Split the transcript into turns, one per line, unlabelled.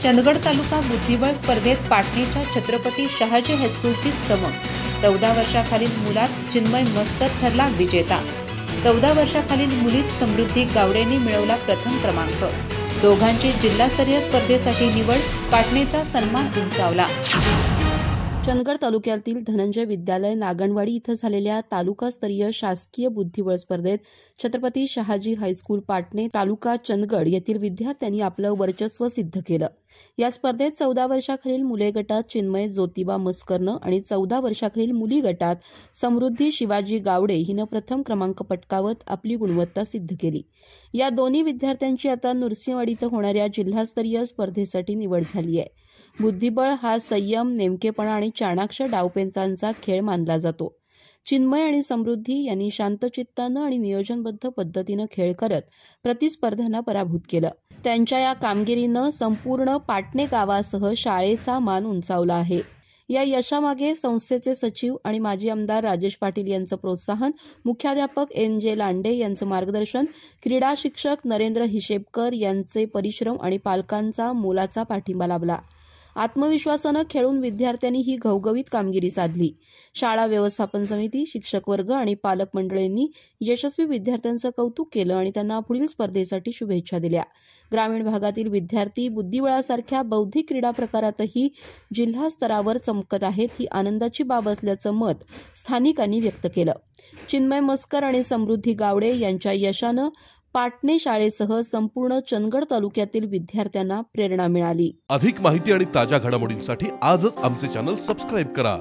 चंदगड तालुका बुद्धिबळ स्पर्धेत पाटणेच्या छत्रपती शहाजी हायस्कूलची चमक। 14 वर्षाखालील मुलात चिन्मय मस्कर ठरला विजेता। 14 वर्षाखालील मुलीत समृद्धी गावडेंनी मिळवला प्रथम क्रमांक। दोघांची जिल्हास्तरीय स्पर्धेसाठी निवड, पाटणेचा सन्मान उंचावला।
चंदगड तालुक्यातील धनंजय विद्यालय नागणवाडी इथं झालेल्या तालुकास्तरीय शासकीय बुद्धिबळ स्पर्धेत छत्रपती शहाजी हायस्कूल पाटणे तालुका चंदगड येथील विद्यार्थ्यांनी आपलं वर्चस्व सिद्ध केलं। या स्पर्धेत 14 वर्षाखालील मुले गटात चिन्मय ज्योतिबा मस्करनं आणि 14 वर्षाखालील मुली गटात समृद्धी शिवाजी गावडे हिनं प्रथम क्रमांक पटकावत आपली गुणवत्ता सिद्ध केली। या दोन्ही विद्यार्थ्यांची आता नृसिंहवाडी इथं होणाऱ्या जिल्हास्तरीय स्पर्धेसाठी निवड झाली आहे। बुद्धिबळ हा संयम, नेमकेपणा आणि चाणाक्ष डावपेचांचा खेळ मानला जातो। चिन्मय आणि समृद्धी यांनी शांतचित्तानं आणि नियोजनबद्ध पद्धतीनं खेळ करत प्रतिस्पर्ध्यांना पराभूत केलं। त्यांच्या या कामगिरीनं संपूर्ण पाटणे गावासह शाळेचा मान उंचावला आहे। या यशामागे संस्थेचे सचिव आणि माजी आमदार राजेश पाटील यांचं प्रोत्साहन, मुख्याध्यापक NJ लांडे यांचं मार्गदर्शन, क्रीडा शिक्षक नरेंद्र हिशेबकर यांचे परिश्रम आणि पालकांचा मोलाचा पाठिंबा लाभला। आत्मविश्वासानं खेळून विद्यार्थ्यांनी ही घवघवीत कामगिरी साधली। शाळा व्यवस्थापन समिती, शिक्षक वर्ग आणि पालक मंडळींनी यशस्वी विद्यार्थ्यांचं कौतुक केलं आणि त्यांना पुढील स्पर्धेसाठी शुभेच्छा दिल्या। ग्रामीण भागातील विद्यार्थी बुद्धिबळासारख्या बौद्धिक क्रीडा प्रकारातही जिल्हा स्तरावर चमकत आहेत, ही आनंदाची बाब असल्याचं मत स्थानिकांनी व्यक्त केलं। चिन्मय मस्कर आणि समृद्धी गावडे यांच्या यशानं पाटणे शाळेसह संपूर्ण चंदगड तालुक्यातील विद्यार्थ्यांना प्रेरणा मिळाली।
अधिक माहिती आणि ताज्या घडामोडींसाठी आजच आमचे चॅनल सबस्क्राइब करा।